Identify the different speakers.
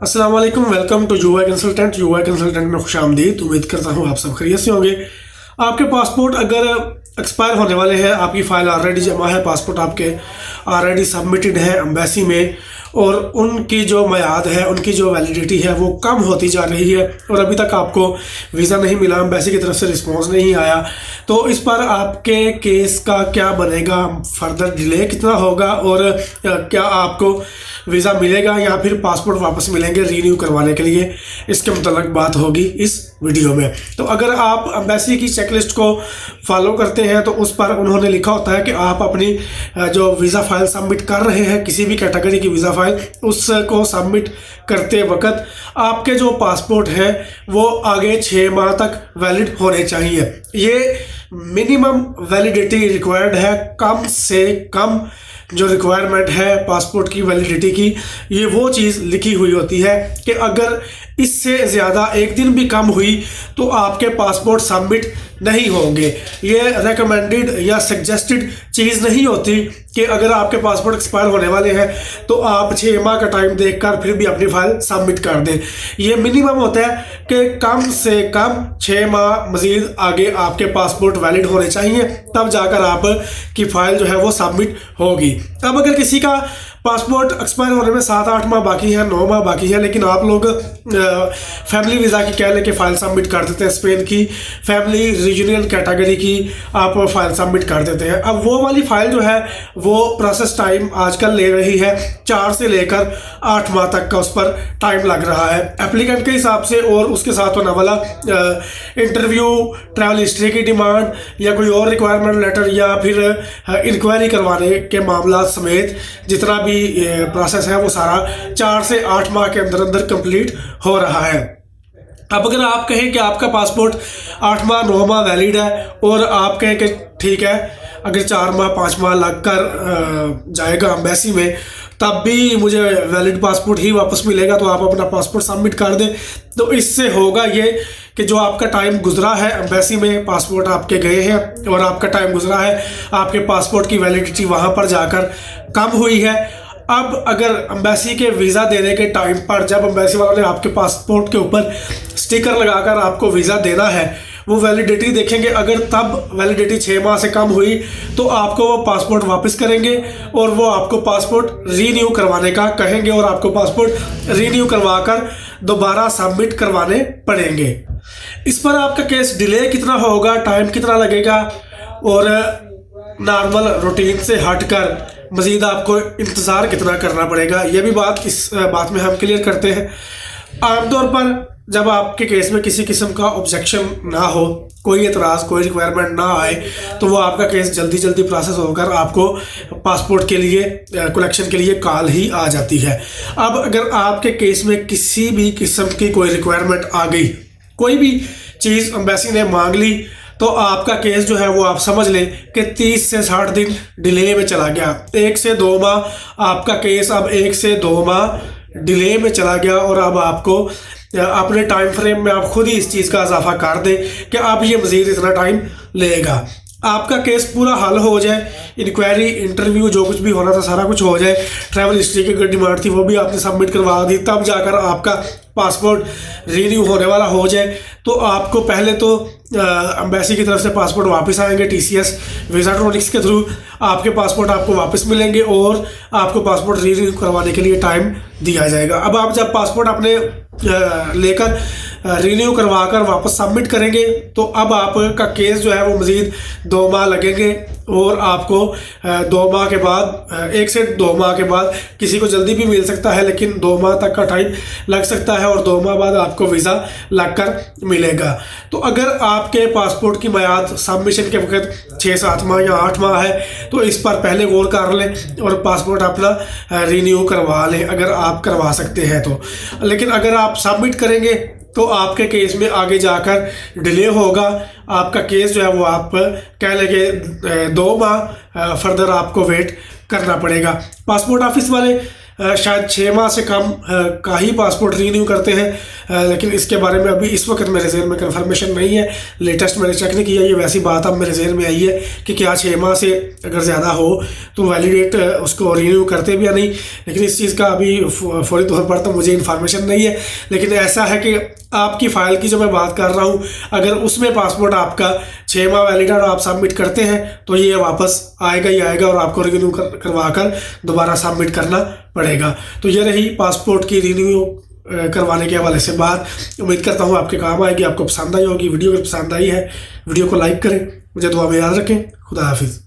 Speaker 1: अस्सलाम वालेकुम, welcome to UI consultant. UI consultant में खुशामदीद। उम्मीद करता हूँ आप सब खैरियत से होंगे। आपके पासपोर्ट अगर एक्सपायर होने वाले हैं, आपकी फ़ाइल ऑलरेडी जमा है, पासपोर्ट आपके ऑलरेडी सबमिटेड है एम्बेसी में, और उनकी जो मियाद है, उनकी जो वैलिडिटी है वो कम होती जा रही है और अभी तक आपको वीज़ा नहीं मिला, एम्बेसी की तरफ से रिस्पांस नहीं आया, तो इस पर आपके केस का क्या बनेगा, फर्दर डिले कितना होगा और क्या आपको वीज़ा मिलेगा या फिर पासपोर्ट वापस मिलेंगे रीन्यू करवाने के लिए, इसके मुताल्लिक बात होगी इस वीडियो में। तो अगर आप एम्बेसी की चेकलिस्ट को फॉलो करते हैं तो उस पर उन्होंने लिखा होता है कि आप अपनी जो वीज़ा फाइल सबमिट कर रहे हैं, किसी भी कैटेगरी की वीज़ा फाइल, उसको सबमिट करते वक्त आपके जो पासपोर्ट हैं वो आगे 6 माह तक वैलिड होने चाहिए। ये मिनिमम वैलिडिटी रिक्वायर्ड है। कम से कम जो रिक्वायरमेंट है पासपोर्ट की वैलिडिटी की, ये वो चीज़ लिखी हुई होती है कि अगर इससे ज़्यादा एक दिन भी कम हुई तो आपके पासपोर्ट सबमिट नहीं होंगे। ये रेकमेंडेड या सजेस्टेड चीज़ नहीं होती कि अगर आपके पासपोर्ट एक्सपायर होने वाले हैं तो आप 6 माह का टाइम देखकर फिर भी अपनी फ़ाइल सबमिट कर दें। ये मिनिमम होता है कि कम से कम 6 माह मज़ीद आगे आपके पासपोर्ट वैलिड होने चाहिए, तब जाकर आप की फ़ाइल जो है वो सबमिट होगी। अब अगर किसी का पासपोर्ट एक्सपायर होने में 7-8 माह बाकी है, 9 माह बाकी है, लेकिन आप लोग फैमिली वीज़ा की कह लेके फ़ाइल सबमिट कर देते हैं, स्पेन की फैमिली रीजनल कैटेगरी की आप फाइल सबमिट कर देते हैं। अब वो वाली फ़ाइल जो है वो प्रोसेस टाइम आजकल ले रही है 4 से लेकर 8 माह तक का, उस पर टाइम लग रहा है एप्लीकेंट के हिसाब से, और उसके साथ होने वाला इंटरव्यू, ट्रैवल हिस्ट्री की डिमांड या कोई और रिक्वायरमेंट लेटर या फिर इंक्वायरी करवाने के मामला समेत जितना भी प्रोसेस है वो सारा 4 से 8 माह के अंदर अंदर कंप्लीट हो रहा है। अब अगर आप कहें कि आपका पासपोर्ट 8 माह 9 माह वैलिड है और आप कहें कि ठीक है अगर 4 माह 5 माह लग कर जाएगा एम्बेसी में तब भी मुझे वैलिड पासपोर्ट ही वापस मिलेगा, तो आप अपना पासपोर्ट सबमिट कर दें। तो इससे होगा ये कि जो आपका टाइम गुजरा है एम्बेसी में, पासपोर्ट आपके गए हैं और आपका टाइम गुजरा है, आपके पासपोर्ट की वैलिडिटी वहाँ पर जाकर कम हुई है। अब अगर एम्बेसी के वीज़ा देने के टाइम पर जब एम्बेसी वालों ने आपके पासपोर्ट के ऊपर स्टिकर लगाकर आपको वीज़ा देना है, वो वैलिडिटी देखेंगे, अगर तब वैलिडिटी 6 माह से कम हुई तो आपको वो पासपोर्ट वापस करेंगे और वो आपको पासपोर्ट रीन्यू करवाने का कहेंगे और आपको पासपोर्ट रीन्यू करवाकर दोबारा सबमिट करवाने पड़ेंगे। इस पर आपका केस डिले कितना होगा, टाइम कितना लगेगा और नॉर्मल रूटीन से हटकर मज़ीद आपको इंतज़ार कितना करना पड़ेगा, ये भी बात इस बात में हम क्लियर करते हैं। आमतौर पर जब आपके केस में किसी किस्म का ऑब्जेक्शन ना हो, कोई एतराज़, कोई रिक्वायरमेंट ना आए, तो वो आपका केस जल्दी जल्दी प्रोसेस होकर आपको पासपोर्ट के लिए कलेक्शन के लिए कॉल ही आ जाती है। अब अगर आपके केस में किसी भी किस्म की कोई रिक्वायरमेंट आ गई, कोई भी चीज़ एम्बेसी ने मांग ली, तो आपका केस जो है वो आप समझ लें कि 30 से 60 दिन डिले में चला गया। 1 से 2 माह आपका केस अब 1 से 2 माह डिले में चला गया और अब आपको अपने टाइम फ्रेम में आप खुद ही इस चीज़ का इजाफा कर दें कि अब ये मज़ीद इतना टाइम लेगा। आपका केस पूरा हल हो जाए, इंक्वायरी, इंटरव्यू, जो कुछ भी होना था सारा कुछ हो जाए, ट्रैवल हिस्ट्री की डिमांड थी वो भी आपने सबमिट करवा दी, तब जाकर आपका पासपोर्ट रीन्यू होने वाला हो जाए, तो आपको पहले तो एम्बेसी की तरफ से पासपोर्ट वापस आएंगे TCS वीज़ाट्रॉनिक्स के थ्रू, आपके पासपोर्ट आपको वापस मिलेंगे और आपको पासपोर्ट रीन्यू करवाने के लिए टाइम दिया जाएगा। अब आप जब पासपोर्ट अपने लेकर रीन्यू करवा कर वापस सबमिट करेंगे तो अब आपका केस जो है वो मज़ीद 2 माह लगेंगे और आपको 2 माह के बाद, 1 से 2 माह के बाद, किसी को जल्दी भी मिल सकता है लेकिन 2 माह तक का टाइम लग सकता है और 2 माह बाद आपको वीज़ा लगकर मिलेगा। तो अगर आपके पासपोर्ट की मियाद सबमिशन के वक्त 6-7 माह या 8 माह है तो इस पर पहले गौर कर लें और पासपोर्ट अपना रीन्यू करवा लें अगर आप करवा सकते हैं तो। लेकिन अगर आप सबमिट करेंगे तो आपके केस में आगे जाकर डिले होगा, आपका केस जो है वो आप कह लेंगे 2 माह फर्दर आपको वेट करना पड़ेगा। पासपोर्ट ऑफिस वाले शायद 6 माह से कम का ही पासपोर्ट रीन्यू करते हैं, लेकिन इसके बारे में अभी इस वक्त मेरे जहन में कंफर्मेशन नहीं है। लेटेस्ट मैंने चेक नहीं किया, ये वैसी बात अब मेरे जहन में आई है कि क्या 6 माह से अगर ज़्यादा हो तो वैलिडेट उसको रीन्यू करते भी या नहीं, लेकिन इस चीज़ का अभी फौरी तौर पर तो मुझे इन्फॉर्मेशन नहीं है। लेकिन ऐसा है कि आपकी फ़ाइल की जो मैं बात कर रहा हूँ, अगर उसमें पासपोर्ट आपका 6 माह वैलिड है और आप सबमिट करते हैं तो ये वापस आएगा ही आएगा और आपको रिन्यू करवा कर दोबारा सबमिट करना पड़ेगा। तो ये रही पासपोर्ट की रिन्यू करवाने के हवाले से बात। उम्मीद करता हूँ आपके काम आएगी, आपको पसंद आई होगी। वीडियो अगर पसंद आई है वीडियो को लाइक करें, मुझे दुआ में याद रखें। खुदा हाफिज़।